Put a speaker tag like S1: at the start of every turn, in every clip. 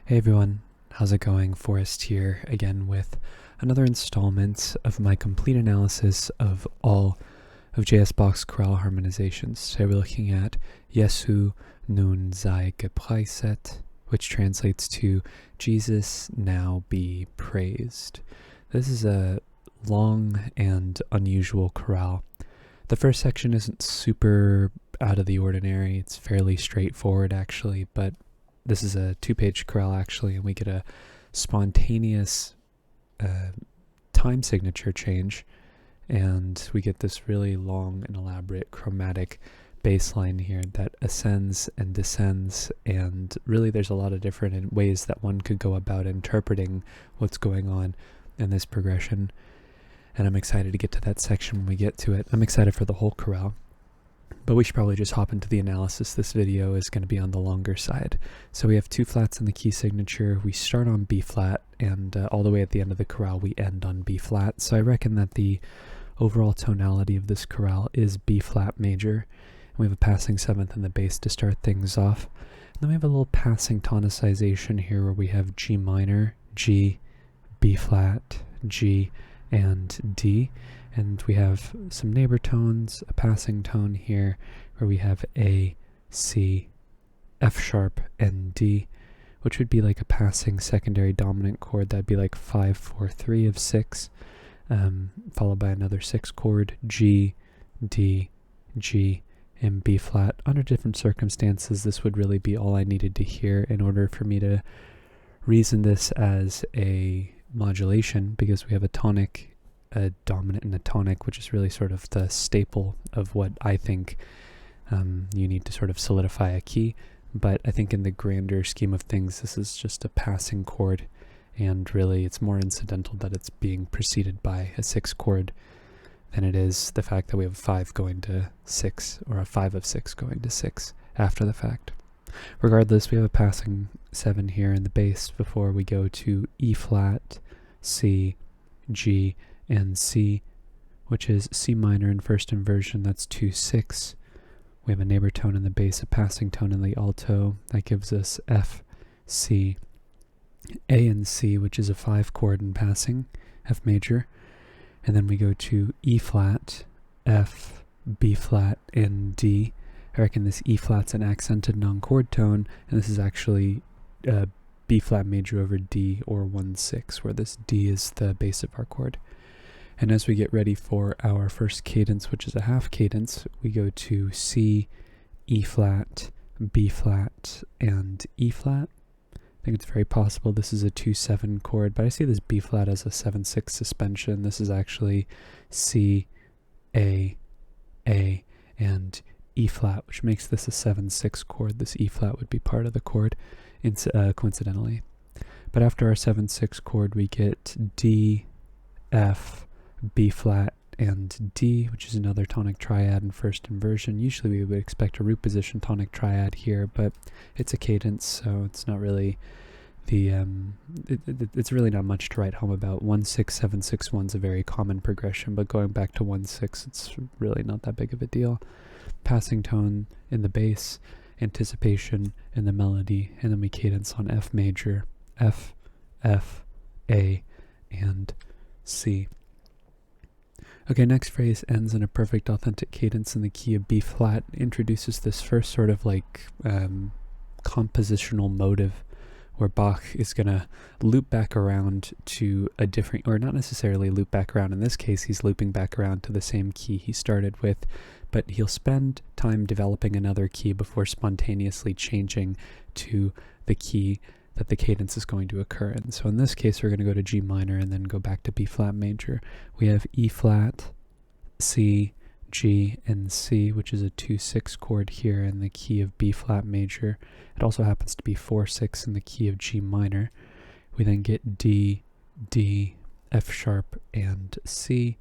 S1: Hey everyone, how's it going? Forrest here again with another installment of my complete analysis of all of Bach's chorale harmonizations. Today we're looking at Jesu nun sei gepreiset, which translates to Jesus now be praised. This is a long and unusual chorale. The first section isn't super out of the ordinary. It's fairly straightforward actually, but this is a 2-page chorale actually, and we get a spontaneous time signature change, and we get this really long and elaborate chromatic bass line here that ascends and descends, and really there's a lot of different ways that one could go about interpreting what's going on in this progression, and I'm excited to get to that section when we get to it. I'm excited for the whole chorale. But we should probably just hop into the analysis. This video is going to be on the longer side. So we have 2 flats in the key signature. We start on B flat, and all the way at the end of the chorale we end on B flat. So I reckon that the overall tonality of this chorale is B flat major. And we have a passing 7th in the bass to start things off. And then we have a little passing tonicization here where we have G minor, G, B flat, G, and D. And we have some neighbor tones, a passing tone here where we have A, C, F sharp, and D, which would be like a passing secondary dominant chord. That'd be like 5, 4, 3 of 6, followed by another 6 chord, G, D, G, and B flat. Under different circumstances, this would really be all I needed to hear in order for me to reason this as a modulation, because we have a tonic, a dominant, and a tonic, which is really sort of the staple of what I think you need to sort of solidify a key. But I think in the grander scheme of things, this is just a passing chord, and really it's more incidental that it's being preceded by a 6 chord than it is the fact that we have a 5 going to 6, or a 5 of 6 going to 6 after the fact. Regardless, we have a passing 7 here in the bass before we go to E flat, C, G, and C, which is C minor in first inversion. That's 2, 6. We have a neighbor tone in the bass, a passing tone in the alto. That gives us F, C, A, and C, which is a 5 chord in passing, F major. And then we go to E flat, F, B flat, and D. I reckon this E flat's an accented non-chord tone, and this is actually B flat major over D, or 1-6, where this D is the base of our chord. And as we get ready for our first cadence, which is a half cadence, we go to C, E flat, B flat, and E flat. I think it's very possible this is a 2-7 chord, but I see this B flat as a 7-6 suspension. This is actually C, A, and E flat, which makes this a 7-6 chord. This E flat would be part of the chord, coincidentally. But after our 7-6 chord, we get D, F, B flat, and D, which is another tonic triad in first inversion. Usually we would expect a root position tonic triad here, but it's a cadence, so it's not really the it's really not much to write home about. 1-6, 7-6, 1's a very common progression, but going back to 1-6, it's really not that big of a deal. Passing tone in the bass, anticipation in the melody, and then we cadence on F major, F, F, A, and C. Okay, next phrase ends in a perfect authentic cadence in the key of B flat, introduces this first sort of like compositional motive where Bach is going to loop back around to a different, or not necessarily loop back around, in this case he's looping back around to the same key he started with, but he'll spend time developing another key before spontaneously changing to the key that the cadence is going to occur in. So in this case, we're going to go to G minor and then go back to B flat major. We have E flat, C, G, and C, which is a 2-6 chord here in the key of B flat major. It also happens to be 4-6 in the key of G minor. We then get D, D, F sharp, and C.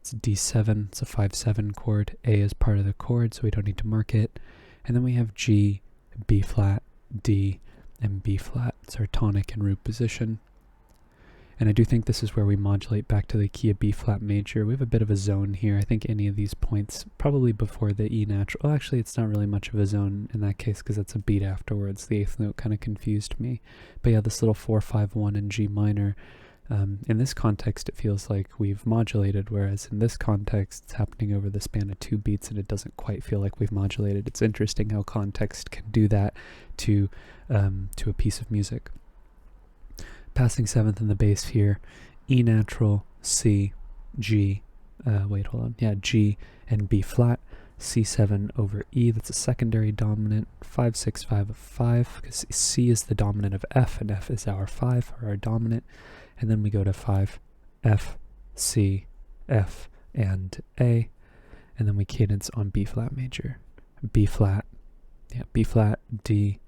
S1: It's D7, it's a 5-7 chord. A is part of the chord, so we don't need to mark it. And then we have G, B flat, D, and B flat. It's our tonic and root position. And I do think this is where we modulate back to the key of B flat major. We have a bit of a zone here. I think any of these points, probably before the E natural. Well, actually, it's not really much of a zone in that case because it's a beat afterwards. The 8th note kind of confused me. But yeah, this little 4-5-1 in G minor. In this context, it feels like we've modulated, whereas in this context, it's happening over the span of 2 beats, and it doesn't quite feel like we've modulated. It's interesting how context can do that to a piece of music. Passing 7th in the bass here, E natural, C, G, G and B flat, C7 over E, that's a secondary dominant, 5-6-5 of 5, because C is the dominant of F, and F is our 5, or our dominant, and then we go to 5, F, C, F, and A, and then we cadence on B flat major, B flat, D,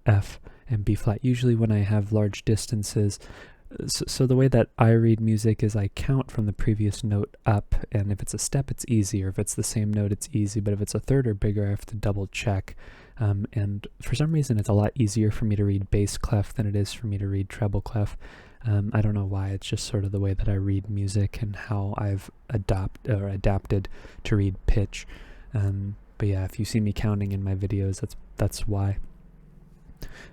S1: F, and B flat. Usually when I have large distances, so the way that I read music is I count from the previous note up, and if it's a step it's easy, or if it's the same note it's easy, but if it's a third or bigger I have to double check. And for some reason it's a lot easier for me to read bass clef than it is for me to read treble clef. I don't know why, it's just sort of the way that I read music and how I've adapted to read pitch. But yeah, if you see me counting in my videos, that's why.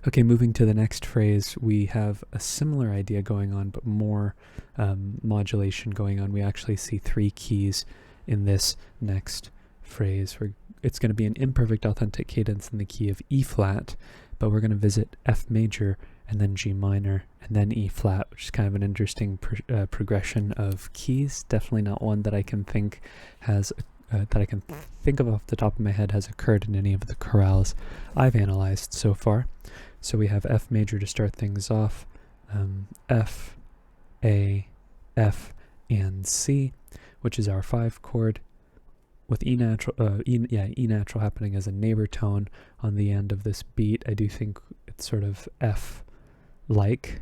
S1: Okay, moving to the next phrase, we have a similar idea going on, but more modulation going on. We actually see 3 keys in this next phrase. It's going to be an imperfect authentic cadence in the key of E flat, but we're going to visit F major and then G minor and then E flat, which is kind of an interesting progression of keys. Definitely not one that I can think of off the top of my head has occurred in any of the chorales I've analyzed so far. So we have F major to start things off, F, A, F, and C, which is our 5 chord, with E natural happening as a neighbor tone on the end of this beat. I do think it's sort of F-like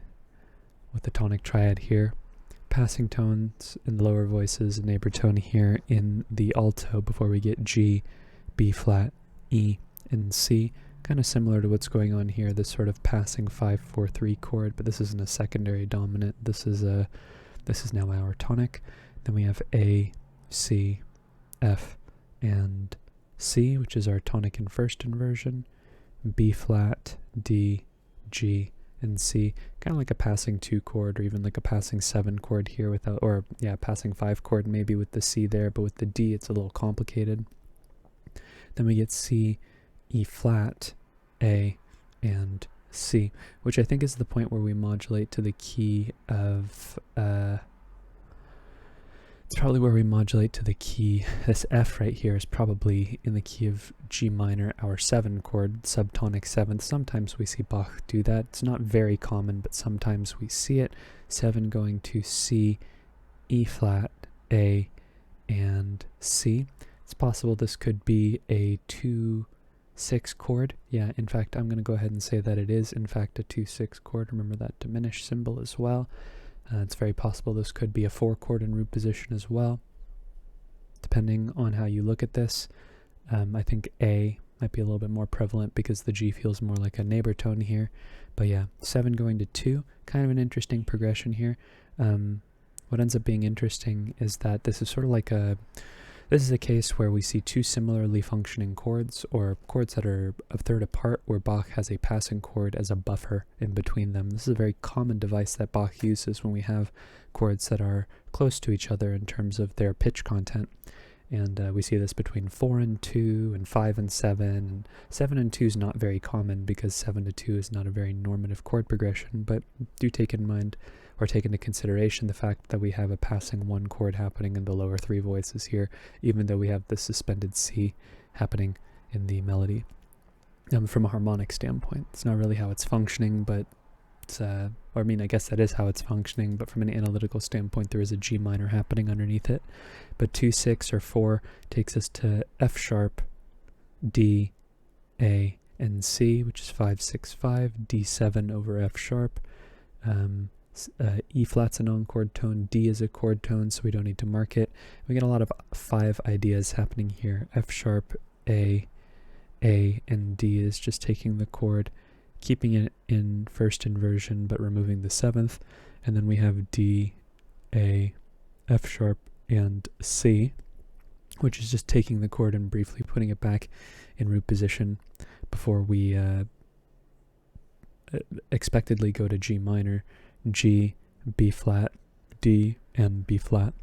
S1: with the tonic triad here. Passing tones in the lower voices, a neighbor tone here in the alto before we get G, B flat, E, and C. Kind of similar to what's going on here, this sort of passing 5-4-3 chord, but this isn't a secondary dominant. This is now our tonic. Then we have A, C, F, and C, which is our tonic in first inversion. B flat, D, G, and C, kind of like a passing 2 chord, or even like a passing 7 chord here passing 5 chord maybe with the C there, but with the D it's a little complicated. Then we get C, E flat, A, and C, which I think is the point where we modulate to the key of, it's probably where we modulate to the key, this F right here is probably in the key of G minor, our 7 chord, subtonic 7th. Sometimes we see Bach do that. It's not very common, but sometimes we see it. 7 going to C, E flat, A, and C. It's possible this could be a 2-6 chord. Yeah, in fact, I'm going to go ahead and say that it is, in fact, a 2-6 chord. Remember that diminished symbol as well. It's very possible this could be a 4 chord in root position as well, depending on how you look at this. I think A might be a little bit more prevalent because the G feels more like a neighbor tone here. But yeah, 7 going to 2, kind of an interesting progression here. What ends up being interesting is that this is sort of like this is a case where we see 2 similarly functioning chords, or chords that are a third apart, where Bach has a passing chord as a buffer in between them. This is a very common device that Bach uses when we have chords that are close to each other in terms of their pitch content. And we see this between 4 and 2, and 5 and 7. And 7 and 2 is not very common because 7 to 2 is not a very normative chord progression, but do take in mind or take into consideration the fact that we have a passing 1 chord happening in the lower 3 voices here, even though we have the suspended C happening in the melody. From a harmonic standpoint, it's not really how it's functioning, but it's, I guess that is how it's functioning, but from an analytical standpoint, there is a G minor happening underneath it. But 2-6 or 4 takes us to F sharp, D, A, and C, which is 5-6-5, D7 over F sharp. E flat's a non-chord tone, D is a chord tone, so we don't need to mark it. We get a lot of 5 ideas happening here. F sharp, A, and D is just taking the chord, keeping it in first inversion but removing the 7th, and then we have D, A, F sharp, and C, which is just taking the chord and briefly putting it back in root position before we expectedly go to G minor, G, B flat, D, and B flat,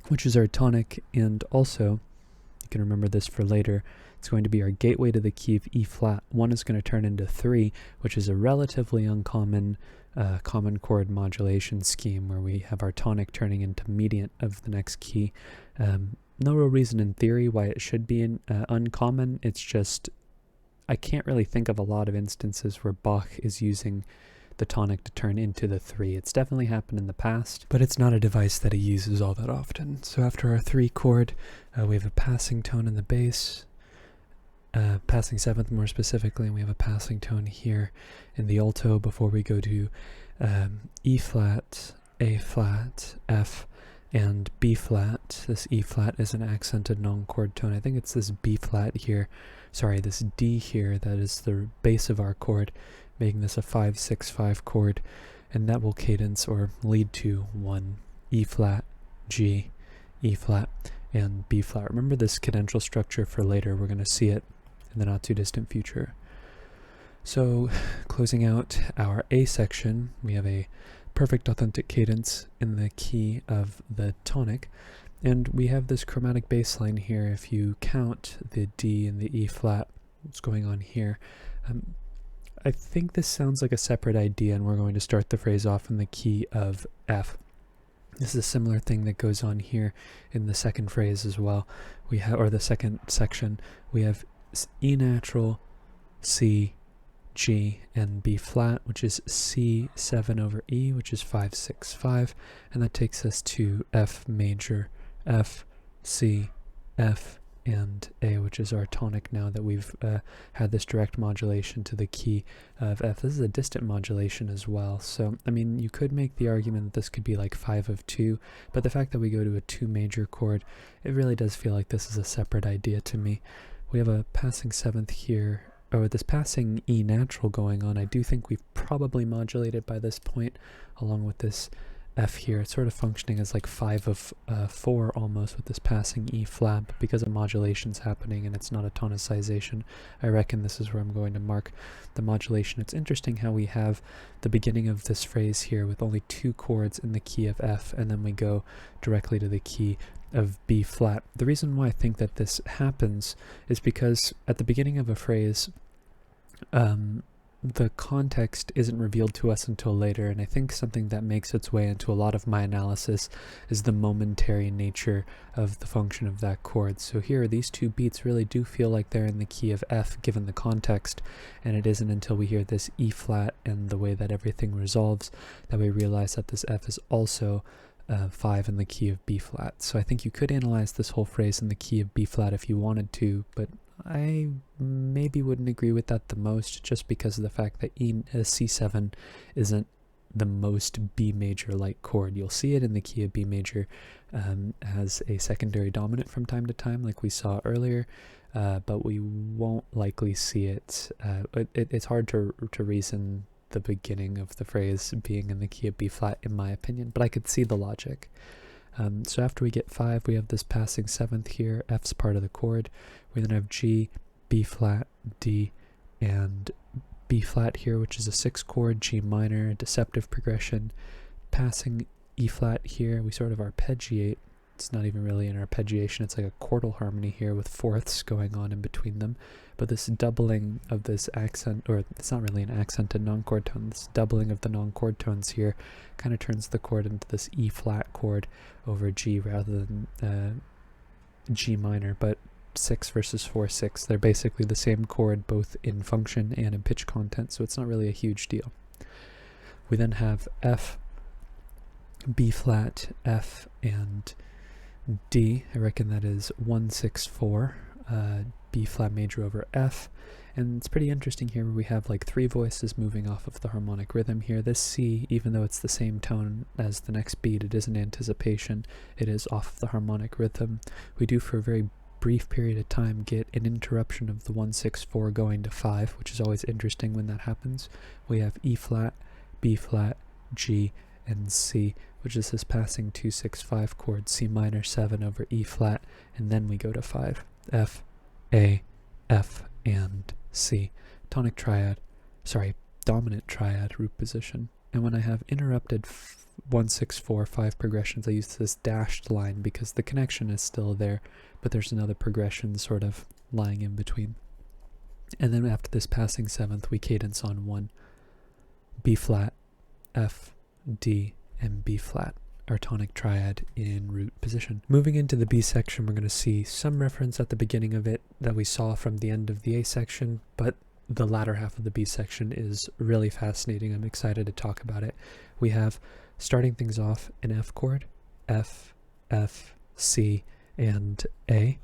S1: which is our tonic. And also, you can remember this for later, it's going to be our gateway to the key of E flat. 1 is going to turn into 3, which is a relatively uncommon common chord modulation scheme where we have our tonic turning into mediant of the next key. No real reason in theory why it should be uncommon. It's just I can't really think of a lot of instances where Bach is using the tonic to turn into the 3. It's definitely happened in the past, but it's not a device that he uses all that often. So after our 3 chord, we have a passing tone in the bass, passing 7th more specifically, and we have a passing tone here in the alto before we go to E flat, A flat, F, and B flat. This E flat is an accented non-chord tone. I think it's this B flat here, this D here, that is the base of our chord, making this a 5-6-5 chord, and that will cadence or lead to 1 E flat, G, E flat, and B flat. Remember this cadential structure for later. We're going to see it in the not too distant future. So closing out our A section, we have a perfect authentic cadence in the key of the tonic, and we have this chromatic bass line here. If you count the D and the E flat, what's going on here, I think this sounds like a separate idea, and we're going to start the phrase off in the key of F. This is a similar thing that goes on here in the second phrase as well. We have, or the second section, we have E natural, C, G, and B flat, which is C7 over E, which is 5-6-5, and that takes us to F major, F, C, F, and A, which is our tonic now that we've had this direct modulation to the key of F. This is a distant modulation as well, so I mean you could make the argument that this could be like 5 of 2, but the fact that we go to a 2 major chord, it really does feel like this is a separate idea to me. We have a passing 7th here, or this passing E natural going on. I do think we've probably modulated by this point, along with this F here. It's sort of functioning as like 5 of 4 almost with this passing E flat, but because of modulation's happening and it's not a tonicization, I reckon this is where I'm going to mark the modulation. It's interesting how we have the beginning of this phrase here with only 2 chords in the key of F, and then we go directly to the key of B flat. The reason why I think that this happens is because at the beginning of a phrase, the context isn't revealed to us until later, and I think something that makes its way into a lot of my analysis is the momentary nature of the function of that chord. So here, these 2 beats really do feel like they're in the key of F given the context, and it isn't until we hear this E flat and the way that everything resolves that we realize that this F is also 5 in the key of B flat. So I think you could analyze this whole phrase in the key of B flat if you wanted to, but I maybe wouldn't agree with that the most, just because of the fact that C7 isn't the most B major-like chord. You'll see it in the key of B major as a secondary dominant from time to time, like we saw earlier, but we won't likely see it. It's hard to reason the beginning of the phrase being in the key of B flat, in my opinion, but I could see the logic. So after we get 5, we have this passing 7th here. F's part of the chord. We then have G, B flat, D, and B flat here, which is a 6 chord, G minor, a deceptive progression. Passing E flat here, we sort of arpeggiate. It's not even really an arpeggiation, it's like a chordal harmony here with fourths going on in between them. But this doubling of this accent, or it's not really an accented non-chord tone, this doubling of the non-chord tones here kind of turns the chord into this E flat chord over G rather than G minor, but 6 versus 4/6, they're basically the same chord both in function and in pitch content, so it's not really a huge deal. We then have F, B flat, F, and D. I reckon that is 1-6-4, B flat major over F, and it's pretty interesting here where we have like 3 voices moving off of the harmonic rhythm here. This C, even though it's the same tone as the next beat, it is an anticipation. It is off of the harmonic rhythm. We do for a very brief period of time get an interruption of the 1-6-4 going to 5, which is always interesting when that happens. We have E flat, B flat, G, and C, which is this passing 2-6-5 chord, C minor 7 over E flat, and then we go to 5. F, A, F, and C. Tonic triad, dominant triad root position. And when I have interrupted 1-6-4-5 progressions, I use this dashed line because the connection is still there, but there's another progression sort of lying in between. And then after this passing 7th, we cadence on 1. B flat, F, D, and B flat, our tonic triad in root position. Moving into the B section, we're going to see some reference at the beginning of it that we saw from the end of the A section, but the latter half of the B section is really fascinating. I'm excited to talk about it. We have, starting things off, an F chord, F, F, C, and A,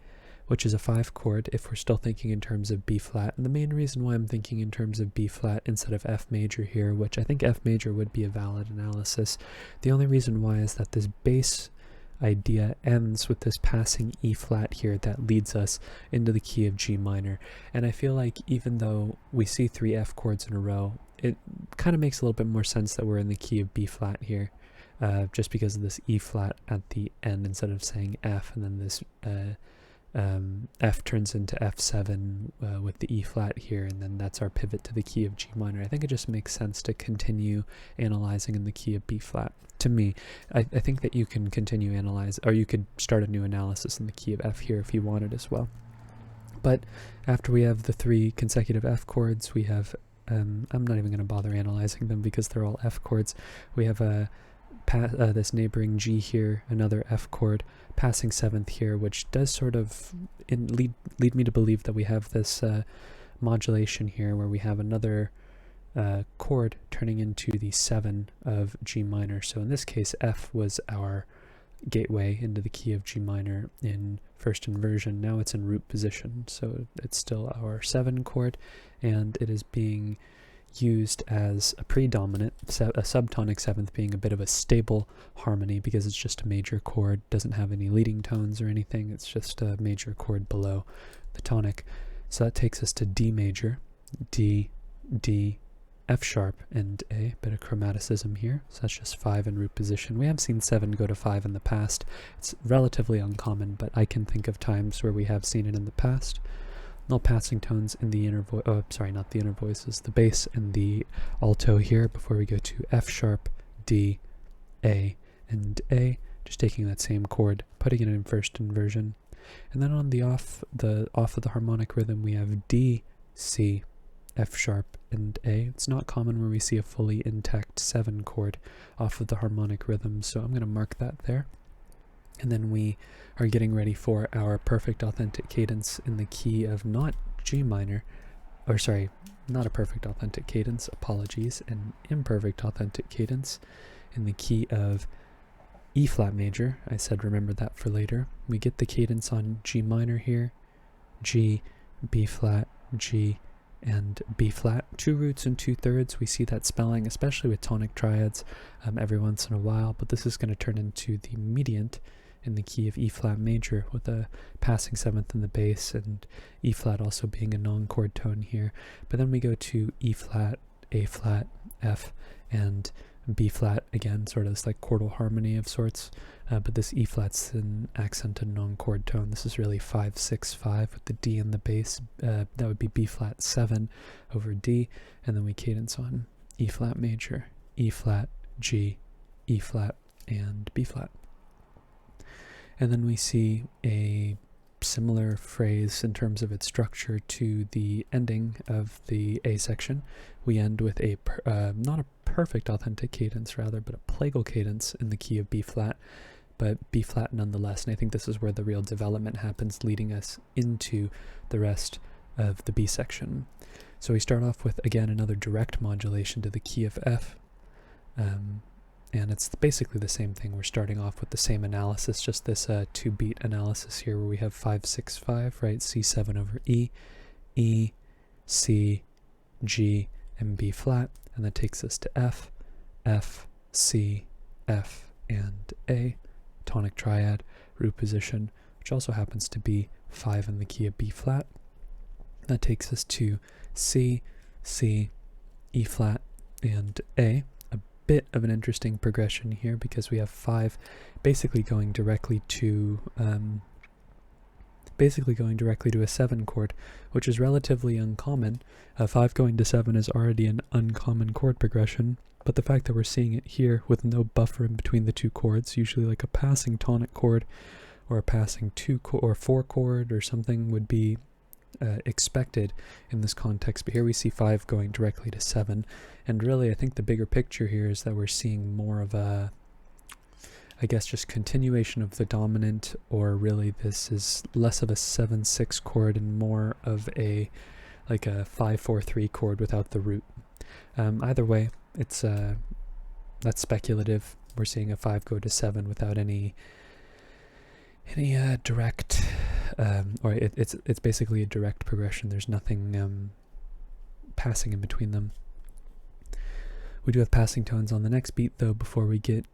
S1: which is a 5 chord if we're still thinking in terms of B flat. And the main reason why I'm thinking in terms of B flat instead of F major here, which I think F major would be a valid analysis, the only reason why is that this bass idea ends with this passing E flat here that leads us into the key of G minor. And I feel like even though we see 3 F chords in a row, it kind of makes a little bit more sense that we're in the key of B flat here, just because of this E flat at the end instead of saying F, and then this F turns into F7 with the E flat here, and then that's our pivot to the key of G minor. I think it just makes sense to continue analyzing in the key of B flat. To me, I think that you can continue analyze, or you could start a new analysis in the key of F here if you wanted as well. But after we have the 3 consecutive F chords, we have, I'm not even going to bother analyzing them because they're all F chords. We have this neighboring G here, another F chord, passing 7th here, which does sort of lead me to believe that we have this modulation here where we have another chord turning into the 7 of G minor. So in this case, F was our gateway into the key of G minor in first inversion. Now it's in root position, so it's still our 7 chord, and it is being used as a predominant, a subtonic 7th being a bit of a stable harmony because it's just a major chord, doesn't have any leading tones or anything, it's just a major chord below the tonic. So that takes us to D major, D, D, F sharp, and A. Bit of chromaticism here, so that's just 5 in root position. We have seen 7 go to 5 in the past. It's relatively uncommon, but I can think of times where we have seen it in the past. No passing tones in the inner voice, not the inner voices, the bass and the alto here before we go to F sharp, D, A, and A, just taking that same chord, putting it in first inversion. And then on the off of the harmonic rhythm, we have D, C, F sharp, and A. It's not common where we see a fully intact 7 chord off of the harmonic rhythm, so I'm going to mark that there. And then we are getting ready for our perfect authentic cadence in the key of not G minor, not a perfect authentic cadence, apologies, an imperfect authentic cadence in the key of E flat major. I said remember that for later. We get the cadence on G minor here, G, B flat, G, and B flat, 2 roots and 2/3. We see that spelling, especially with tonic triads, every once in a while, but this is going to turn into the mediant in the key of E flat major with a passing 7th in the bass, and E flat also being a non-chord tone here. But then we go to E flat, A flat, F, and B flat again, sort of this like chordal harmony of sorts, but this E flat's an accented non-chord tone. This is really 5-6-5 with the D in the bass. That would be B flat 7 over D, and then we cadence on E flat major, E flat, G, E flat, and B flat. And then we see a similar phrase in terms of its structure to the ending of the A section. We end with a not a perfect authentic cadence rather, but a plagal cadence in the key of B flat, but B flat nonetheless. And I think this is where the real development happens, leading us into the rest of the B section. So we start off with, again, another direct modulation to the key of F. And it's basically the same thing. We're starting off with the same analysis, just this 2-beat analysis here where we have 5-6-5, right? C7 over E, E, C, G, and B flat. And that takes us to F, F, C, F, and A, tonic triad, root position, which also happens to be 5 in the key of B flat. That takes us to C, C, E flat, and A. A bit of an interesting progression here because we have 5 basically going directly to a 7 chord, which is relatively uncommon. 5 going to 7 is already an uncommon chord progression, but the fact that we're seeing it here with no buffer in between the two chords, usually like a passing tonic chord or a passing 4 chord or something would be expected in this context, but here we see 5 going directly to 7, and really I think the bigger picture here is that we're seeing more of a, I guess, just continuation of the dominant, or really this is less of a 7-6 chord and more of a like a 5-4-3 chord without the root. Either way, it's that's speculative. We're seeing a 5 go to 7 without any direct, or it's basically a direct progression. There's nothing passing in between them. We do have passing tones on the next beat though before we get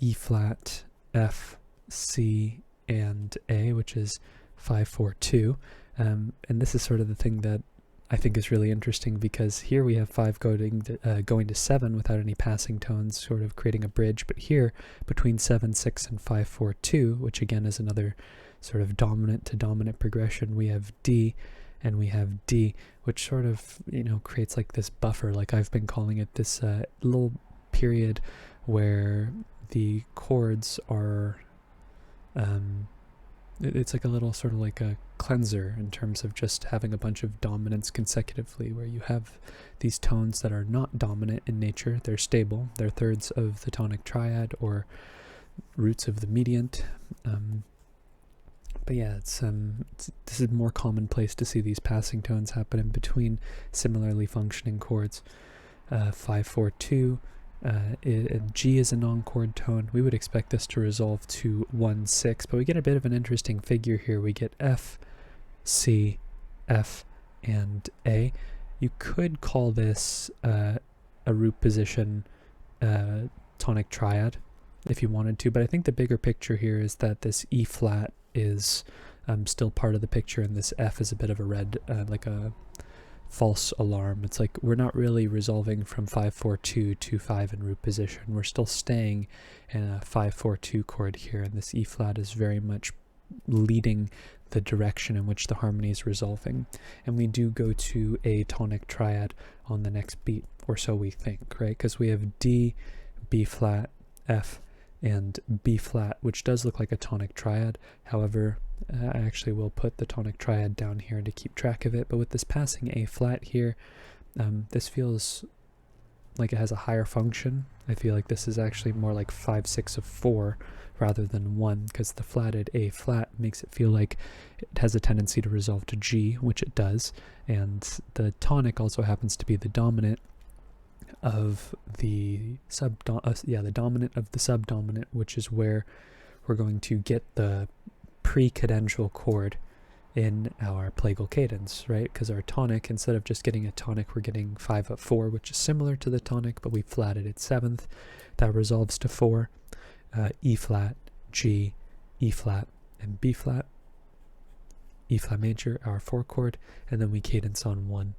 S1: E flat, F, C, and A, which is 5-4-2. And this is sort of the thing that I think is really interesting, because here we have 5 going to 7 without any passing tones, sort of creating a bridge. But here, between 7-6 and 5-4-2, which again is another sort of dominant to dominant progression, we have D and we have D, which sort of, creates like this buffer, like I've been calling it, this little period where the chords are, it's like a little sort of like a cleanser in terms of just having a bunch of dominants consecutively, where you have these tones that are not dominant in nature. They're stable. They're thirds of the tonic triad or roots of the mediant. But yeah, this is more commonplace to see these passing tones happen in between similarly functioning chords. 5-4-2. G is a non-chord tone. We would expect this to resolve to 1-6, but we get a bit of an interesting figure here. We get F, C, F, and A. You could call this a root position tonic triad if you wanted to, but I think the bigger picture here is that this E flat is still part of the picture, and this F is a bit of a red, like a false alarm. It's like we're not really resolving from 5-4-2 to 5 in root position. We're still staying in a 5-4-2 chord here, and this E flat is very much leading the direction in which the harmony is resolving. And we do go to a tonic triad on the next beat, or so we think, right? Because we have D, B flat, F, and B flat, which does look like a tonic triad. However, I actually will put the tonic triad down here to keep track of it, but with this passing A flat here, this feels like it has a higher function. I feel like this is actually more like 5-6 of 4 rather than 1, because the flatted A flat makes it feel like it has a tendency to resolve to G, which it does, and the tonic also happens to be the dominant of the the dominant of the subdominant, which is where we're going to get the pre-cadential chord in our plagal cadence, right? Because our tonic, instead of just getting a tonic, we're getting 5-4, which is similar to the tonic, but we flatted it 7th. That resolves to 4. E flat, G, E flat, and B flat. E flat major, our 4 chord, and then we cadence on 1.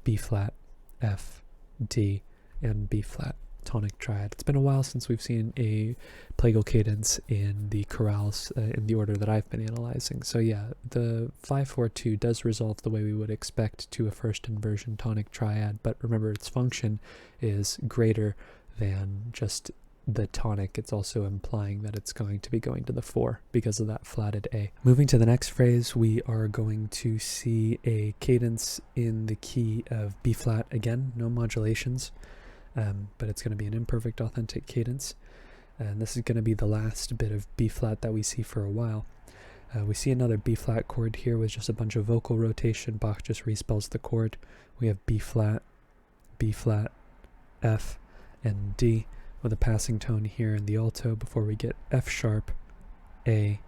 S1: B flat, F, D, and B flat tonic triad. It's been a while since we've seen a plagal cadence in the chorales in the order that I've been analyzing. So yeah, the 5-4-2 does resolve the way we would expect to a first inversion tonic triad, but remember its function is greater than just the tonic. It's also implying that it's going to be going to the 4 because of that flatted A. Moving to the next phrase, we are going to see a cadence in the key of B flat again, no modulations. But it's going to be an imperfect authentic cadence, and this is going to be the last bit of B flat that we see for a while. We see another B flat chord here with just a bunch of vocal rotation. Bach just respells the chord. We have B flat, F, and D with a passing tone here in the alto before we get F sharp, A,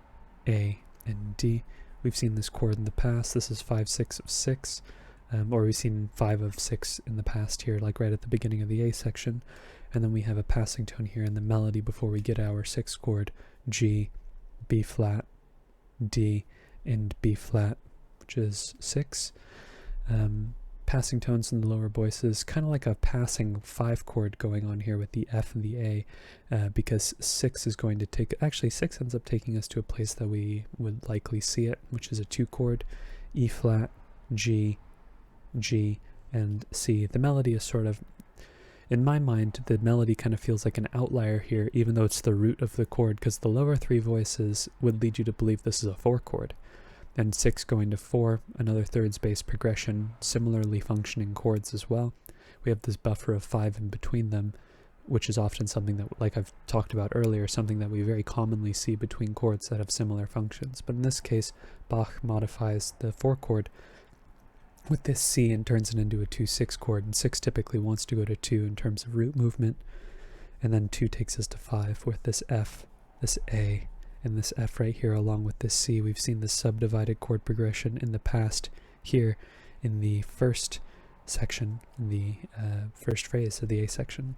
S1: and D. We've seen this chord in the past. This is 5-6 of 6. Or we've seen 5 of 6 in the past here, like right at the beginning of the A section. And then we have a passing tone here in the melody before we get our 6th chord, G, B flat, D, and B flat, which is 6. Passing tones in the lower voices, kind of like a passing 5 chord going on here with the F and the A, because 6 is going to take, actually 6 ends up taking us to a place that we would likely see it, which is a 2 chord, E flat, G, G, and C. The melody is sort of, in my mind, the melody kind of feels like an outlier here, even though it's the root of the chord, because the lower 3 voices would lead you to believe this is a 4 chord. And 6 going to 4, another thirds bass progression, similarly functioning chords as well. We have this buffer of 5 in between them, which is often something that, like I've talked about earlier, something that we very commonly see between chords that have similar functions. But in this case, Bach modifies the 4 chord with this C and turns it into a 2-6 chord, and 6 typically wants to go to 2 in terms of root movement, and then 2 takes us to 5 with this F, this A, and this F right here along with this C. We've seen this subdivided chord progression in the past here in the first section, in the first phrase of the A section.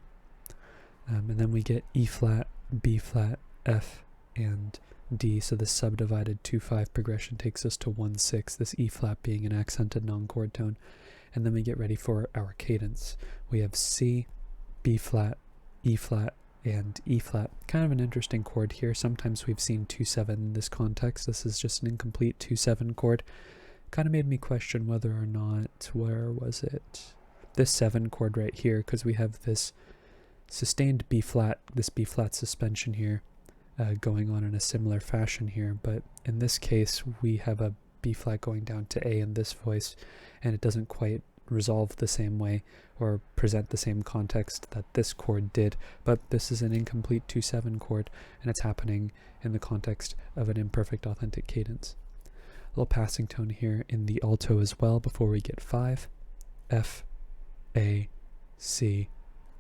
S1: And then we get E flat, B flat, F, and D. So this subdivided 2-5 progression takes us to 1-6, this E flat being an accented non-chord tone. And then we get ready for our cadence. We have C, B flat, E flat, and E flat. Kind of an interesting chord here. Sometimes we've seen 2-7 in this context. This is just an incomplete 2-7 chord. Kind of made me question whether or not, where was it? This 7 chord right here, because we have this sustained B flat, this B flat suspension here, going on in a similar fashion here. But in this case, we have a B flat going down to A in this voice, and it doesn't quite resolve the same way or present the same context that this chord did, but this is an incomplete 2-7 chord, and it's happening in the context of an imperfect authentic cadence. A little passing tone here in the alto as well before we get 5, F, A, C,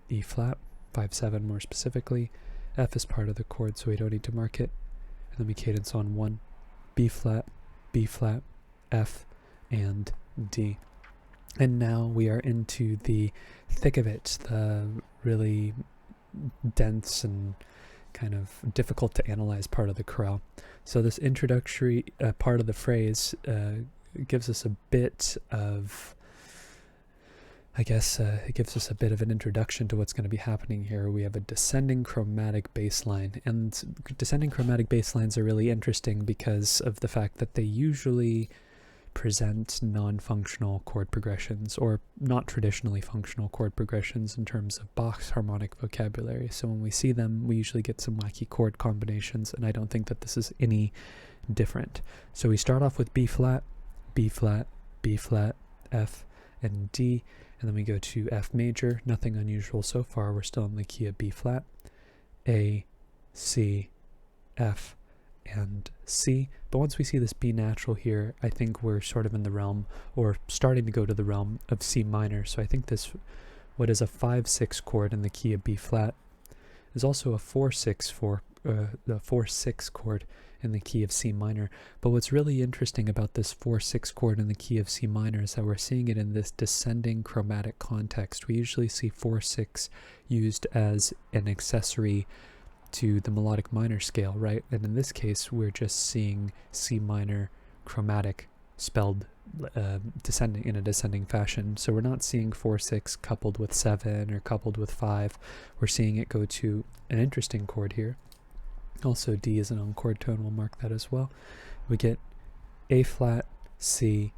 S1: E flat, 5-7 more specifically. F is part of the chord, so we don't need to mark it. And then we cadence on 1, B flat, F, and D. And now we are into the thick of it, the really dense and kind of difficult to analyze part of the chorale. So this introductory part of the phrase gives us a bit of, it gives us a bit of an introduction to what's going to be happening here. We have a descending chromatic bass line, and descending chromatic bass lines are really interesting because of the fact that they usually present non-functional chord progressions, or not traditionally functional chord progressions in terms of Bach's harmonic vocabulary. So when we see them, we usually get some wacky chord combinations, and I don't think that this is any different. So we start off with B flat, F, and D, and then we go to F major. Nothing unusual so far. We're still in the key of B flat, A, C, F, and C. But once we see this B natural here, I think we're sort of in the realm, or starting to go to the realm of C minor. So I think this, what is a 5-6 chord in the key of B flat, is also a 4-6 chord in the key of C minor. But what's really interesting about this 4-6 chord in the key of C minor is that we're seeing it in this descending chromatic context. We usually see 4-6 used as an accessory to the melodic minor scale, right? And in this case, we're just seeing C minor chromatic spelled descending in a descending fashion. So we're not seeing 4-6 coupled with 7 or coupled with 5. We're seeing it go to an interesting chord here. Also, D is an on-chord tone. We'll mark that as well. We get A flat, C,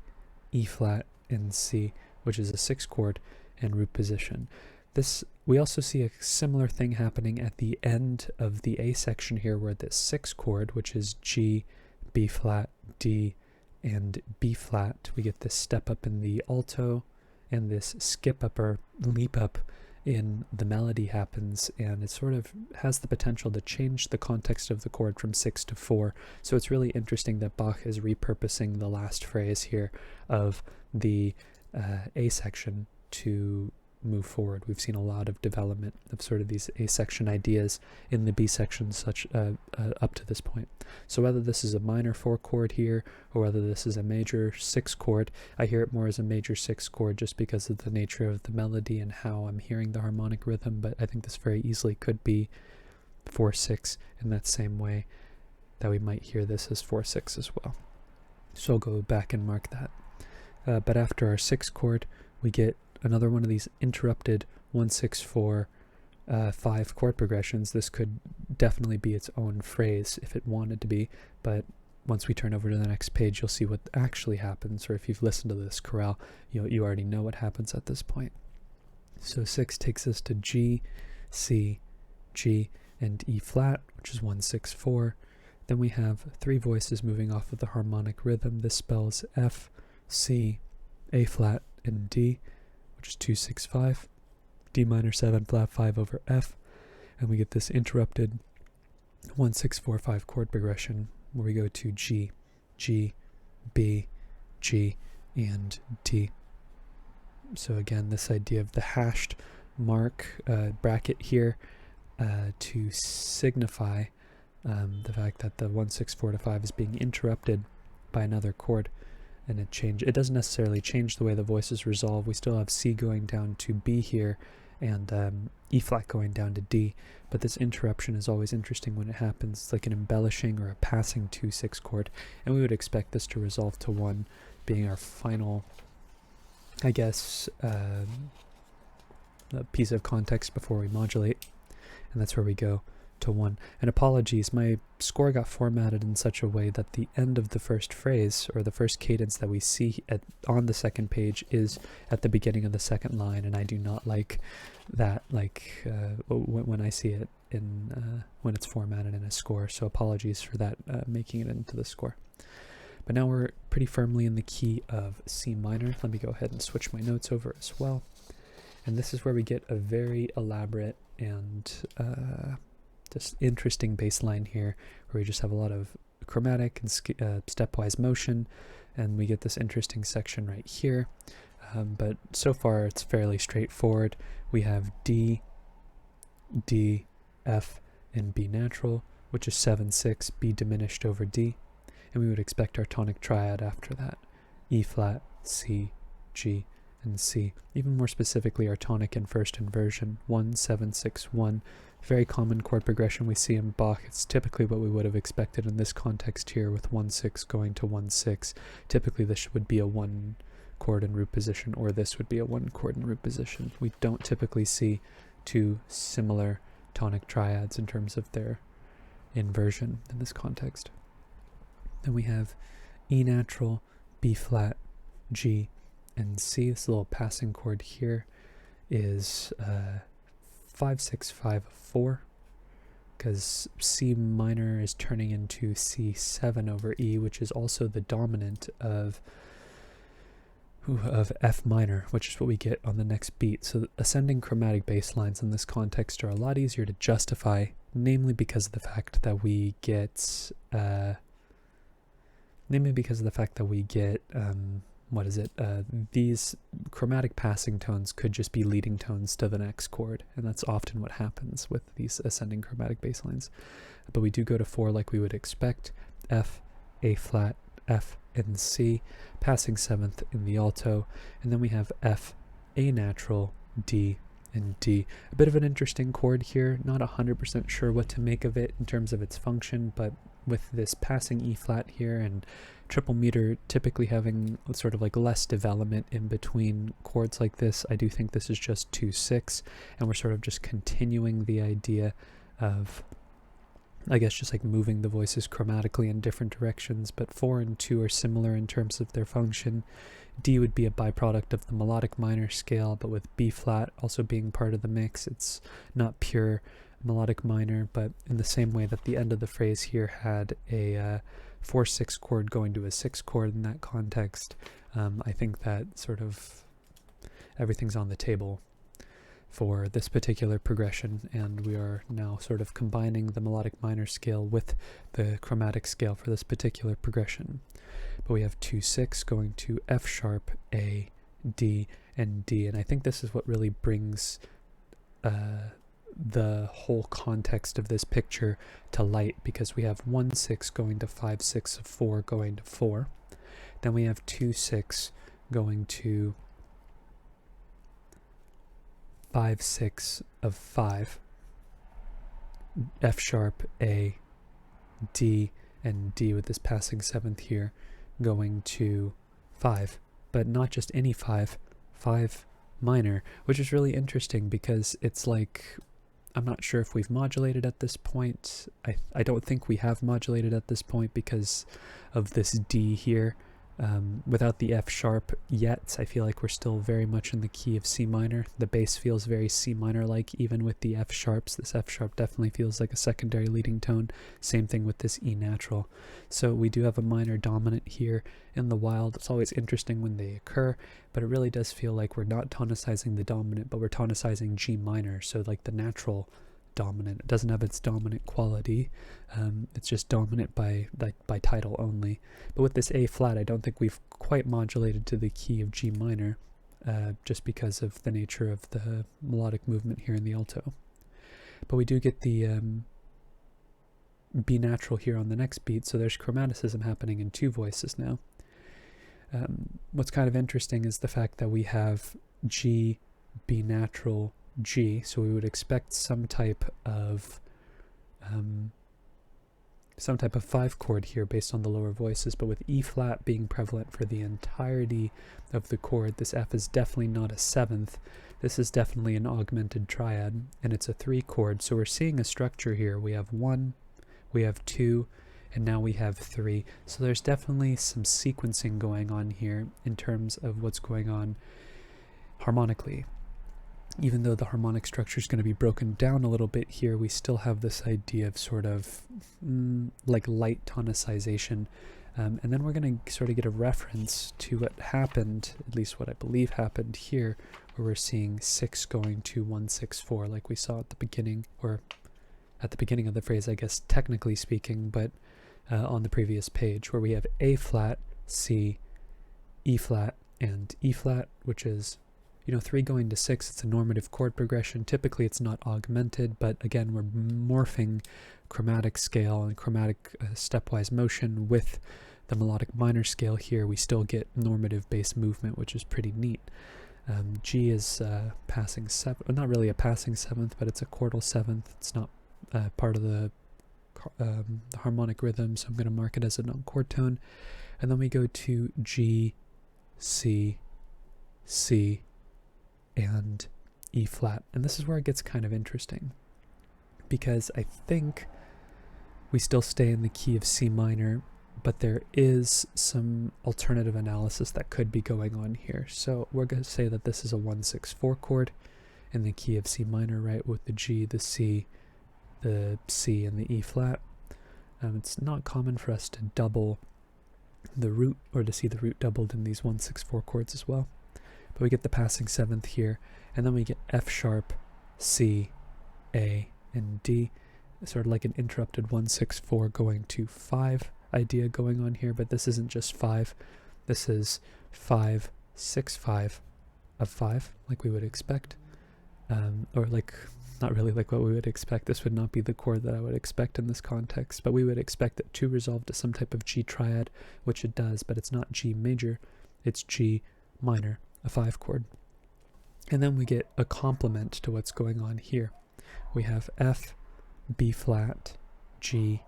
S1: E flat, and C, which is a 6 chord and root position. We also see a similar thing happening at the end of the A section here, where this 6 chord, which is G, B flat, D, and B flat, we get this step up in the alto, and this skip up or leap up in the melody happens, and it sort of has the potential to change the context of the chord from 6 to 4. So it's really interesting that Bach is repurposing the last phrase here of the A section to move forward. We've seen a lot of development of sort of these A section ideas in the B section up to this point. So whether this is a minor 4 chord here, or whether this is a major 6 chord, I hear it more as a major 6 chord just because of the nature of the melody and how I'm hearing the harmonic rhythm, but I think this very easily could be 4-6 in that same way that we might hear this as 4-6 as well. So I'll go back and mark that. But after our 6th chord, we get another one of these interrupted 1, 6, 4, 5 chord progressions. This could definitely be its own phrase if it wanted to be, but once we turn over to the next page, you'll see what actually happens, or if you've listened to this chorale, you already know what happens at this point. So 6 takes us to G, C, G, and E flat, which is 1, 6, 4. Then we have 3 voices moving off of the harmonic rhythm. This spells F, C, A flat, and D, which is 2, 6, 5. D minor 7 flat 5 over F, and we get this interrupted 1, 6, 4, 5 chord progression where we go to G, G, B, G, and D. So again, this idea of the hashed mark bracket here to signify the fact that the 1, 6, 4 to 5 is being interrupted by another chord, and it doesn't necessarily change the way the voices resolve. We still have C going down to B here, and E flat going down to D, but this interruption is always interesting when it happens. It's like an embellishing or a passing 2, 6 chord, and we would expect this to resolve to 1, being our final, I guess, piece of context before we modulate, and that's where we go to 1. And apologies, my score got formatted in such a way that the end of the first phrase, or the first cadence that we see on the second page, is at the beginning of the second line, and I do not like that, when I see it in when it's formatted in a score. So apologies for that, making it into the score. But now we're pretty firmly in the key of C minor. Let me go ahead and switch my notes over as well. And this is where we get a very elaborate and just interesting bass line here, where we just have a lot of chromatic and stepwise motion, and we get this interesting section right here. But so far it's fairly straightforward. We have D, D, F, and B natural, which is 7, 6, B diminished over D, and we would expect our tonic triad after that: E flat, C, G, and C. Even more specifically, our tonic in first inversion, 1, 7, 6, 1. Very common chord progression we see in Bach. It's typically what we would have expected in this context here, with 1, 6 going to 1, 6. Typically this would be a 1 chord in root position, or this would be a 1 chord in root position. We don't typically see 2 similar tonic triads in terms of their inversion in this context. Then we have E natural, B flat, G, and C. This little passing chord here is 5, 6, 5, 4, because C minor is turning into C7 over E, which is also the dominant of F minor, which is what we get on the next beat. So ascending chromatic bass lines in this context are a lot easier to justify, namely because of the fact that we get these chromatic passing tones could just be leading tones to the next chord, and that's often what happens with these ascending chromatic bass lines. But we do go to 4 like we would expect: F, A flat, F, and C, passing 7th in the alto, and then we have F, A natural, D, and D. A bit of an interesting chord here, not 100% sure what to make of it in terms of its function, but with this passing E flat here and triple meter typically having sort of like less development in between chords like this, I do think this is just 2, 6, and we're sort of just continuing the idea of, I guess, just like moving the voices chromatically in different directions. But 4 and 2 are similar in terms of their function. D would be a byproduct of the melodic minor scale, but with B flat also being part of the mix, it's not pure melodic minor, but in the same way that the end of the phrase here had a 4-6 chord going to a 6 chord in that context, I think that sort of everything's on the table for this particular progression, and we are now sort of combining the melodic minor scale with the chromatic scale for this particular progression. But we have 2-6 going to F sharp, A, D, and D, and I think this is what really brings the whole context of this picture to light, because we have 1-6 going to 5-6 of 4 going to 4. Then we have 2-6 going to 5-6 of 5, F sharp, A, D, and D with this passing 7th here. going to 5, but not just any 5, 5 minor, which is really interesting because it's like, I'm not sure if we've modulated at this point. I don't think we have modulated at this point because of this D here. Without the F sharp yet, I feel like we're still very much in the key of C minor. The bass feels very C minor-like, even with the F sharps. This F sharp definitely feels like a secondary leading tone. Same thing with this E natural. So we do have a minor dominant here in the wild. It's always interesting when they occur, but it really does feel like we're not tonicizing the dominant, but we're tonicizing G minor. So like the natural dominant. It doesn't have its dominant quality. It's just dominant by title only. But with this A flat, I don't think we've quite modulated to the key of G minor, just because of the nature of the melodic movement here in the alto. But we do get the B natural here on the next beat, so there's chromaticism happening in 2 voices now. What's kind of interesting is the fact that we have G, B natural, G, so we would expect some type of 5 chord here based on the lower voices, but with E flat being prevalent for the entirety of the chord, this F is definitely not a 7th. This is definitely an augmented triad, and it's a 3 chord, so we're seeing a structure here. We have 1, we have 2, and now we have 3. So there's definitely some sequencing going on here in terms of what's going on harmonically. Even though the harmonic structure is going to be broken down a little bit here, we still have this idea of sort of like light tonicization. And then we're going to sort of get a reference to what happened, at least what I believe happened here, where we're seeing 6 going to 1, 6, 4, like we saw at the beginning, or at the beginning of the phrase, I guess, technically speaking, but on the previous page, where we have A flat, C, E flat, and E flat, which is 3 going to 6, it's a normative chord progression. Typically it's not augmented, but again, we're morphing chromatic scale and chromatic stepwise motion with the melodic minor scale here. We still get normative bass movement, which is pretty neat. G is passing 7th, not really a passing 7th, but it's a chordal 7th. It's not part of the harmonic rhythm, so I'm going to mark it as a non-chord tone. And then we go to G, C, C, and E flat. And this is where it gets kind of interesting, because I think we still stay in the key of C minor, but there is some alternative analysis that could be going on here. So we're going to say that this is a 1-6-4 chord in the key of C minor, right, with the G, the C, and the E flat. It's not common for us to double the root, or to see the root doubled in these 1-6-4 chords as well. But we get the passing 7th here, and then we get F sharp, C, A, and D. Sort of like an interrupted 1-6-4 going to 5 idea going on here, but this isn't just 5. This is 5, 6, 5 of 5, like we would expect. Or like, not really like what we would expect. This would not be the chord that I would expect in this context, but we would expect it to resolve to some type of G triad, which it does, but it's not G major, it's G minor, a 5 chord. And then we get a complement to what's going on here. We have F, B flat, G,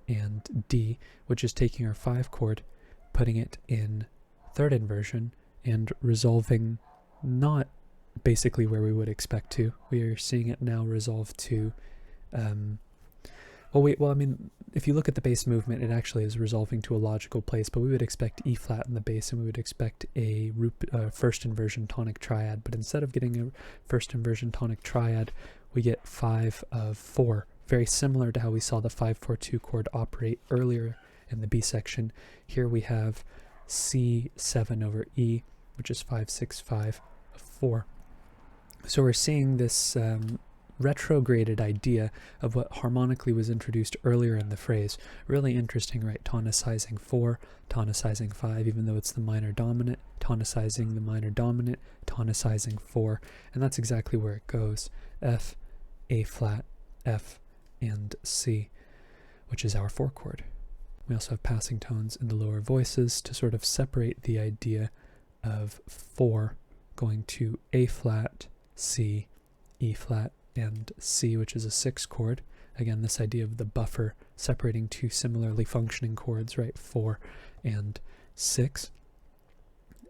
S1: and D, which is taking our 5 chord, putting it in third inversion, and resolving not basically where we would expect to. We are seeing it now resolve to if you look at the bass movement, it actually is resolving to a logical place, but we would expect E flat in the bass, and we would expect a first inversion tonic triad. But instead of getting a first inversion tonic triad, we get 5 of 4, very similar to how we saw the 5-4-2 chord operate earlier in the B section. Here we have C7 over E, which is 5-6-5 of 4. So we're seeing this retrograded idea of what harmonically was introduced earlier in the phrase. Really interesting, right? Tonicizing 4, tonicizing 5, even though it's the minor dominant, tonicizing the minor dominant, tonicizing 4, and that's exactly where it goes. F, A flat, F, and C, which is our 4 chord. We also have passing tones in the lower voices to sort of separate the idea of 4 going to A flat, C, E flat, and C, which is a 6 chord. Again, this idea of the buffer separating 2 similarly functioning chords, right? 4 and 6.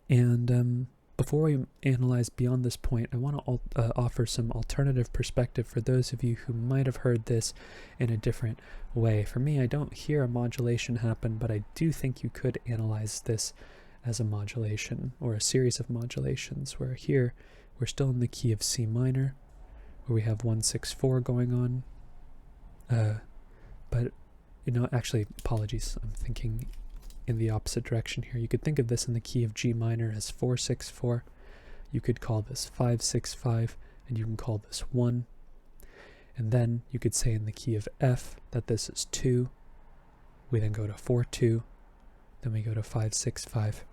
S1: And before we analyze beyond this point, I want to offer some alternative perspective for those of you who might have heard this in a different way. For me, I don't hear a modulation happen, but I do think you could analyze this as a modulation or a series of modulations, where here we're still in the key of C minor, where we have 1, 6, 4 going on. But, actually, apologies, I'm thinking in the opposite direction here. You could think of this in the key of G minor as 4, 6, 4. You could call this 5, 6, 5, and you can call this 1. And then you could say in the key of F that this is 2. We then go to 4, 2. Then we go to 5, 6, 5.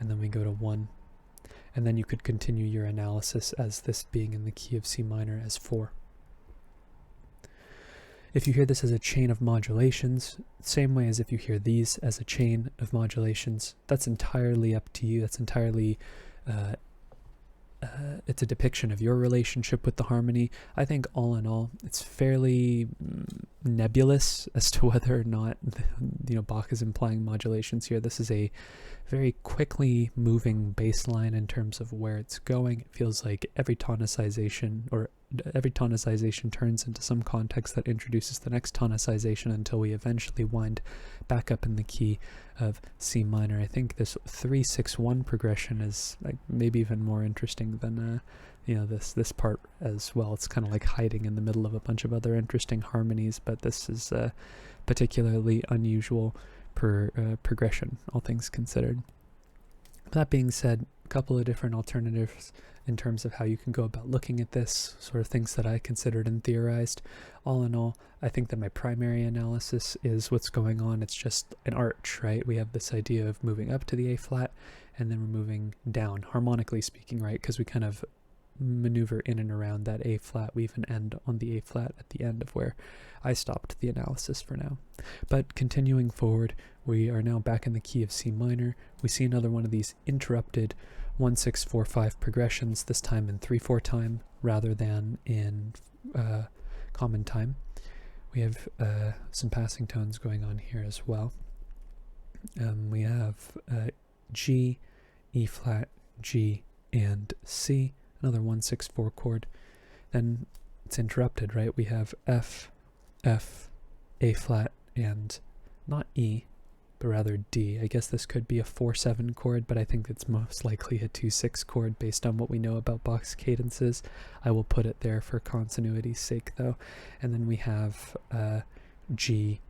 S1: And then we go to 1. And then you could continue your analysis as this being in the key of C minor as 4. If you hear this as a chain of modulations, same way as if you hear these as a chain of modulations, that's entirely up to you. That's entirely, it's a depiction of your relationship with the harmony. I think all in all, it's fairly nebulous as to whether or not, Bach is implying modulations here. This is a very quickly moving bass line in terms of where it's going. It feels like every tonicization turns into some context that introduces the next tonicization until we eventually wind back up in the key of C minor. I think this 3-6-1 progression is like maybe even more interesting than this part as well. It's kind of like hiding in the middle of a bunch of other interesting harmonies, but this is particularly unusual progression, all things considered. That being said, a couple of different alternatives in terms of how you can go about looking at this, sort of things that I considered and theorized. All in all, I think that my primary analysis is what's going on. It's just an arch, right? We have this idea of moving up to the A flat, and then we're moving down, harmonically speaking, right? Because we kind of maneuver in and around that A flat. We even end on the A flat at the end of where I stopped the analysis for now. But continuing forward, we are now back in the key of C minor. We see another one of these interrupted 1, 6, 4, 5 progressions, this time in 3/4 time rather than in common time. We have some passing tones going on here as well. We have G, E flat, G, and C, another 1, 6, 4 chord. Then it's interrupted, right? We have F, F, A flat, and not E, but rather D. I guess this could be a 4-7 chord, but I think it's most likely a 2-6 chord based on what we know about Bach's cadences. I will put it there for continuity's sake, though. And then we have G,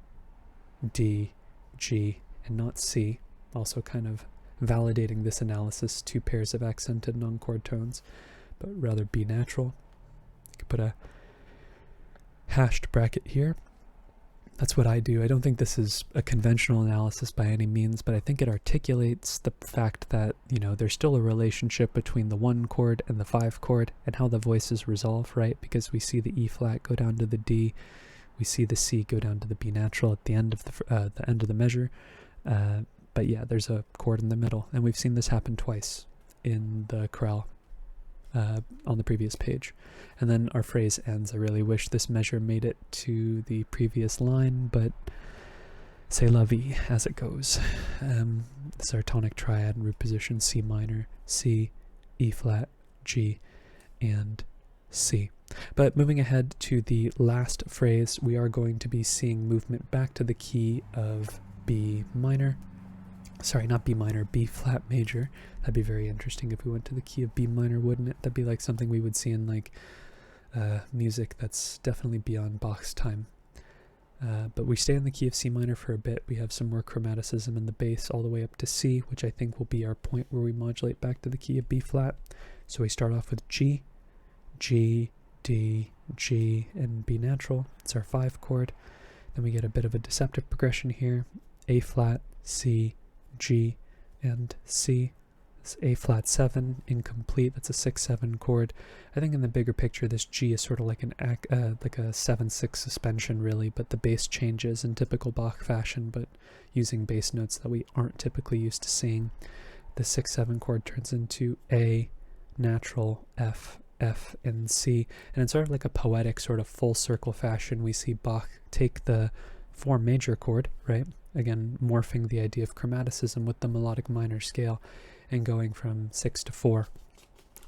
S1: D, G, and not C, also kind of validating this analysis, 2 pairs of accented non-chord tones, but rather B natural. You could put a hashed bracket here. That's what I do. I don't think this is a conventional analysis by any means, but I think it articulates the fact that, there's still a relationship between the 1 chord and the 5 chord and how the voices resolve, right? Because we see the E flat go down to the D, we see the C go down to the B natural at the end of the measure. But yeah, there's a chord in the middle, and we've seen this happen twice in the chorale on the previous page. And then our phrase ends. I really wish this measure made it to the previous line, but c'est la vie as it goes. This is our tonic triad in root position: C minor, C, E flat, G, and C. But moving ahead to the last phrase, we are going to be seeing movement back to the key of B minor. Sorry, not B minor, B flat major. That'd be very interesting if we went to the key of B minor, wouldn't it? That'd be like something we would see in like music that's definitely beyond Bach's time. But we stay in the key of C minor for a bit. We have some more chromaticism in the bass all the way up to C, which I think will be our point where we modulate back to the key of B flat. So we start off with G, G, D, G, and B natural. It's our 5 chord. Then we get a bit of a deceptive progression here: A flat, C, G, and C. It's A flat 7, incomplete. That's a 6-7 chord. I think in the bigger picture, this G is sort of like a 7/6 suspension, really, but the bass changes in typical Bach fashion, but using bass notes that we aren't typically used to seeing. The 6-7 chord turns into A, natural, F, F, and C, and it's sort of like a poetic sort of full circle fashion. We see Bach take the 4 major chord, right, again, morphing the idea of chromaticism with the melodic minor scale and going from 6 to 4.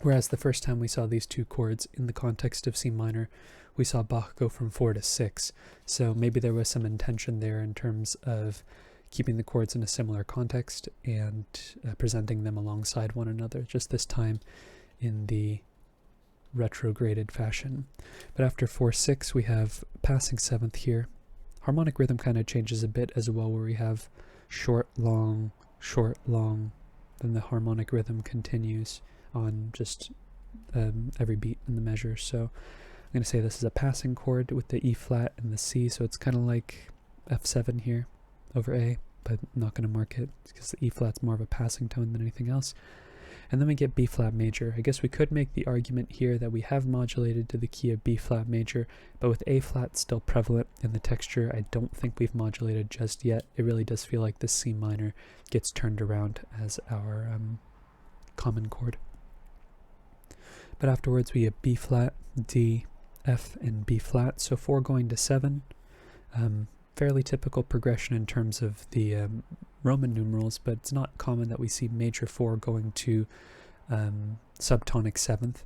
S1: Whereas the first time we saw these two chords in the context of C minor, we saw Bach go from 4 to 6. So maybe there was some intention there in terms of keeping the chords in a similar context and presenting them alongside one another, just this time in the retrograded fashion. But after 4-6, we have passing seventh here. Harmonic rhythm kind of changes a bit as well, where we have short, long, then the harmonic rhythm continues on just every beat in the measure. So I'm going to say this is a passing chord with the E flat and the C, so it's kind of like F7 here over A, but I'm not going to mark it because the E flat's more of a passing tone than anything else. And then we get B flat major. I guess we could make the argument here that we have modulated to the key of B flat major, but with A flat still prevalent in the texture, I don't think we've modulated just yet. It really does feel like this C minor gets turned around as our common chord. But afterwards we get B flat, D, F, and B flat. So 4 going to 7. Fairly typical progression in terms of the Roman numerals, but it's not common that we see major 4 going to subtonic 7th.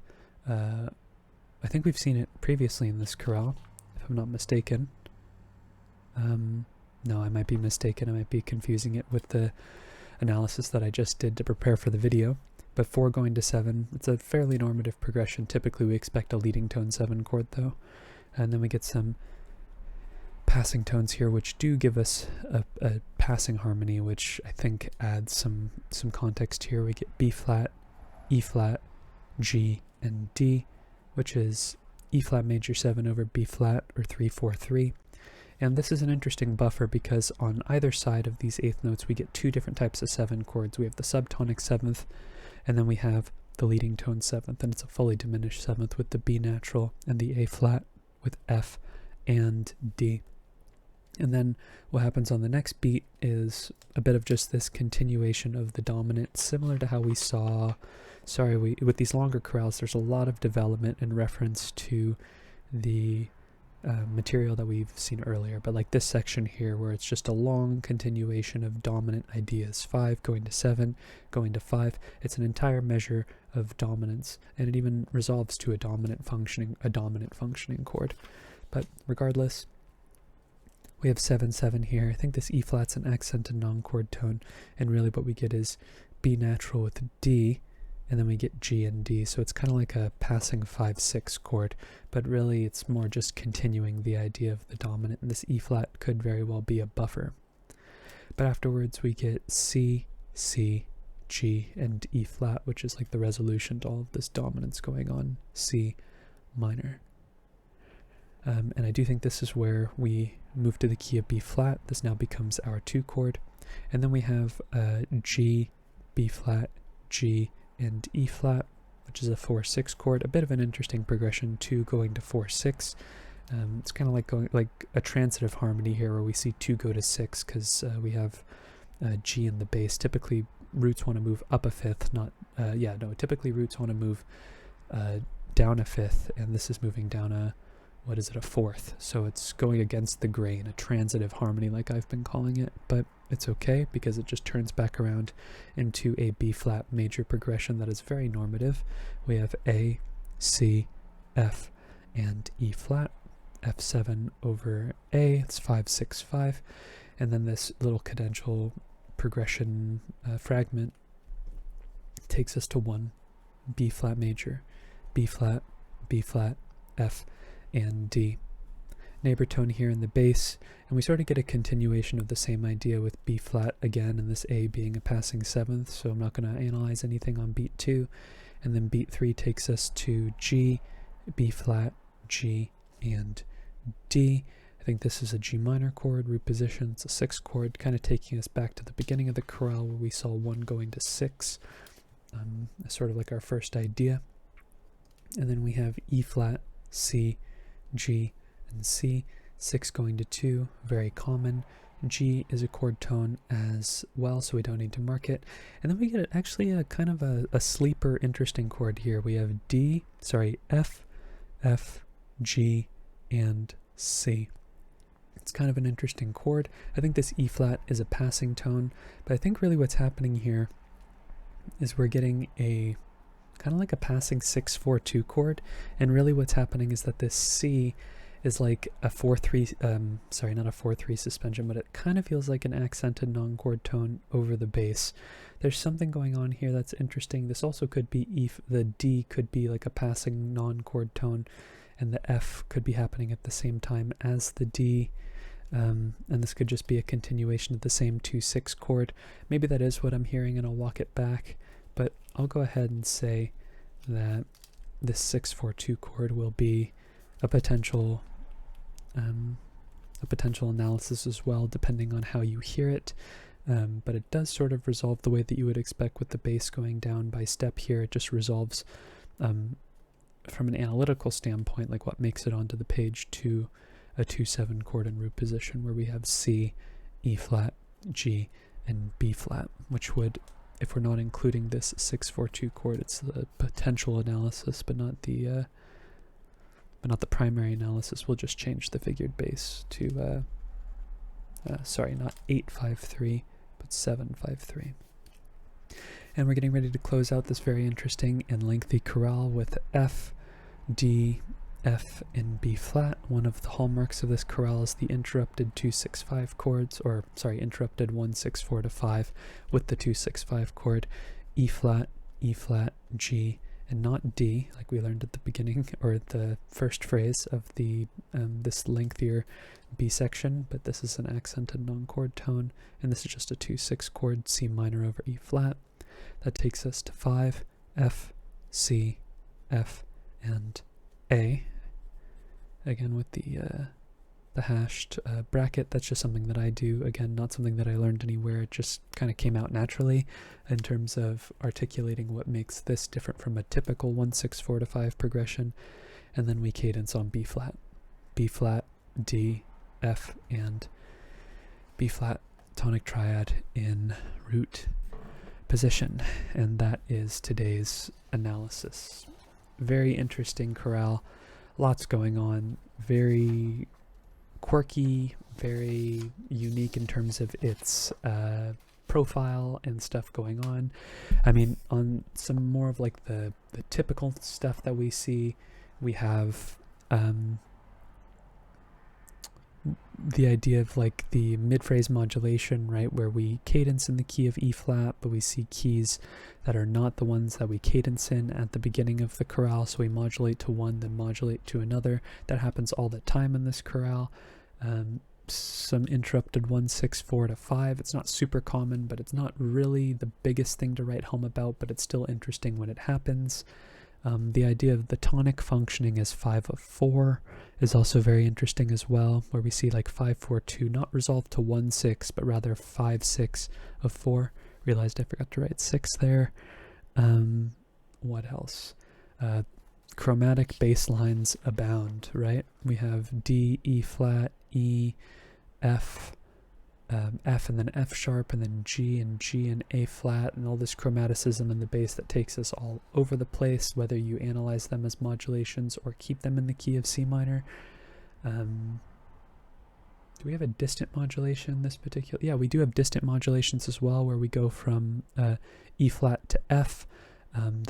S1: I think we've seen it previously in this chorale, if I'm not mistaken. No, I might be mistaken. I might be confusing it with the analysis that I just did to prepare for the video. But 4 going to 7, it's a fairly normative progression. Typically we expect a leading tone 7 chord though. And then we get some passing tones here, which do give us a passing harmony, which I think adds some context here. We get B flat, E flat, G, and D, which is E flat major 7 over B flat, or 3-4-3. And this is an interesting buffer because on either side of these eighth notes we get two different types of 7 chords. We have the subtonic 7th, and then we have the leading tone 7th, and it's a fully diminished 7th with the B natural and the A flat with F and D. And then what happens on the next beat is a bit of just this continuation of the dominant, similar to how we saw, with these longer chorales, there's a lot of development in reference to the material that we've seen earlier, but like this section here where it's just a long continuation of dominant ideas, 5 going to 7, going to 5, it's an entire measure of dominance, and it even resolves to a dominant functioning chord. But regardless, we have 7-7 here. I think this E flat's an accented non-chord tone, and really what we get is B natural with D, and then we get G and D, so it's kind of like a passing 5-6 chord, but really it's more just continuing the idea of the dominant, and this E flat could very well be a buffer. But afterwards we get C, C, G, and E flat, which is like the resolution to all of this dominance going on, C minor. And I do think this is where we move to the key of B flat. This now becomes our 2 chord. And then we have G, B flat, G, and E flat, which is a 4-6 chord. A bit of an interesting progression, 2 going to 4-6. It's kind of like going like a transitive harmony here, where we see 2 go to 6 because we have G in the bass. Typically roots want to move up a fifth, typically roots want to move down a fifth, and this is moving down a fourth, so it's going against the grain, a transitive harmony like I've been calling it, but it's okay because it just turns back around into a B flat major progression that is very normative. We have A, C, F, and E flat, F7 over A, it's 5-6-5, and then this little cadential progression fragment takes us to 1, B flat major, B flat, F, and D. Neighbor tone here in the bass, and we sort of get a continuation of the same idea with B flat again, and this A being a passing 7th, so I'm not going to analyze anything on beat 2. And then beat 3 takes us to G, B flat, G, and D. I think this is a G minor chord, root position, it's a 6 chord, kind of taking us back to the beginning of the chorale where we saw 1 going to 6, sort of like our first idea. And then we have E flat, C, G, and C, 6 going to 2, very common. G is a chord tone as well, so we don't need to mark it. And then we get actually a kind of a sleeper interesting chord here. We have F, G, and C. It's kind of an interesting chord. I think this E flat is a passing tone, but I think really what's happening here is we're getting a kind of like a passing 6-4-2 chord, and really what's happening is that this C is like a 4-3, sorry, not a 4-3 suspension, but it kind of feels like an accented non-chord tone over the bass. There's something going on here that's interesting. This also could be the D could be like a passing non-chord tone, and the F could be happening at the same time as the D, and this could just be a continuation of the same 2-6 chord. Maybe that is what I'm hearing, and I'll walk it back, but I'll go ahead and say that this 6-4-2 chord will be a potential analysis as well, depending on how you hear it. But it does sort of resolve the way that you would expect with the bass going down by step here. It just resolves from an analytical standpoint, like what makes it onto the page, to a 2-7 chord in root position where we have C, E flat, G, and B flat, which would, if we're not including this 6-4-2 chord, it's the potential analysis, but not the primary analysis. We'll just change the figured bass to sorry, not 8-5-3, but 7-5-3. And we're getting ready to close out this very interesting and lengthy chorale with F, D, F, and B flat. One of the hallmarks of this chorale is the interrupted 2-6-5 chords, or sorry, interrupted 1-6-4 to 5 with the 2-6-5 chord, E flat, G, and not D, like we learned at the beginning, or the first phrase of the this lengthier B section, but this is an accented non-chord tone, and this is just a 2-6 chord, C minor over E flat. That takes us to 5, F, C, F, and A. Again with the hashed bracket. That's just something that I do. Again, not something that I learned anywhere. It just kind of came out naturally in terms of articulating what makes this different from a typical 1-6-4 to 5 progression. And then we cadence on B flat, D, F, and B flat tonic triad in root position. And that is today's analysis. Very interesting chorale. Lots going on. Very quirky, very unique in terms of its profile and stuff going on. I mean, on some more of like the typical stuff that we see, we have the idea of like the mid-phrase modulation, right, where we cadence in the key of E flat, but we see keys that are not the ones that we cadence in at the beginning of the chorale, so we modulate to one, then modulate to another. That happens all the time in this chorale. Some interrupted 1-6-4 to 5. It's not super common, but it's not really the biggest thing to write home about, but it's still interesting when it happens. The idea of the tonic functioning as 5-4 is also very interesting as well, where we see like 5-4-2 not resolved to 1-6, but rather 5-6-4. Realized I forgot to write 6 there. What else? Chromatic bass lines abound, right? We have D, E flat, E, F, F, and then F sharp, and then G and A flat, and all this chromaticism in the bass that takes us all over the place, whether you analyze them as modulations or keep them in the key of C minor. Do we have a distant modulation in this particular? Yeah, we do have distant modulations as well, where we go from E flat to F.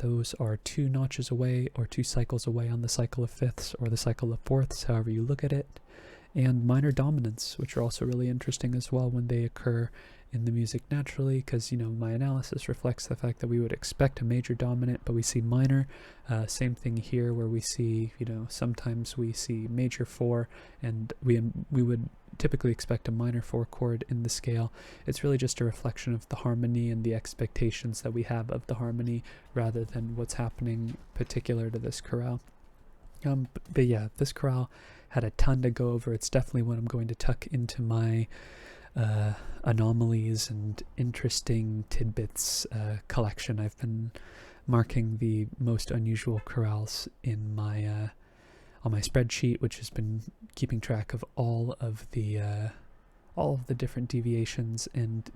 S1: Those are 2 notches away, or 2 cycles away on the cycle of fifths or the cycle of fourths, however you look at it. And minor dominants, which are also really interesting as well when they occur in the music naturally, because, you know, my analysis reflects the fact that we would expect a major dominant, but we see minor. Same thing here, where we see, you know, sometimes we see major 4, and we would typically expect a minor 4 chord in the scale. It's really just a reflection of the harmony and the expectations that we have of the harmony, rather than what's happening particular to this chorale. But yeah, this chorale had a ton to go over. It's definitely what I'm going to tuck into my anomalies and interesting tidbits collection. I've been marking the most unusual chorales in my on my spreadsheet, which has been keeping track of all of the all of the different deviations and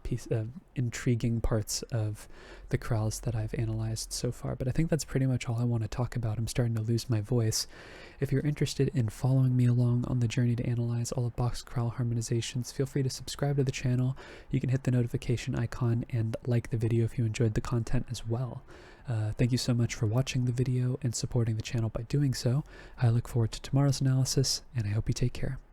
S1: intriguing parts of the chorales that I've analyzed so far. But I think that's pretty much all I want to talk about. I'm starting to lose my voice. If you're interested in following me along on the journey to analyze all of Bach's chorale harmonizations, feel free to subscribe to the channel. You can hit the notification icon and like the video if you enjoyed the content as well. Thank you so much for watching the video and supporting the channel by doing so. I look forward to tomorrow's analysis, and I hope you take care.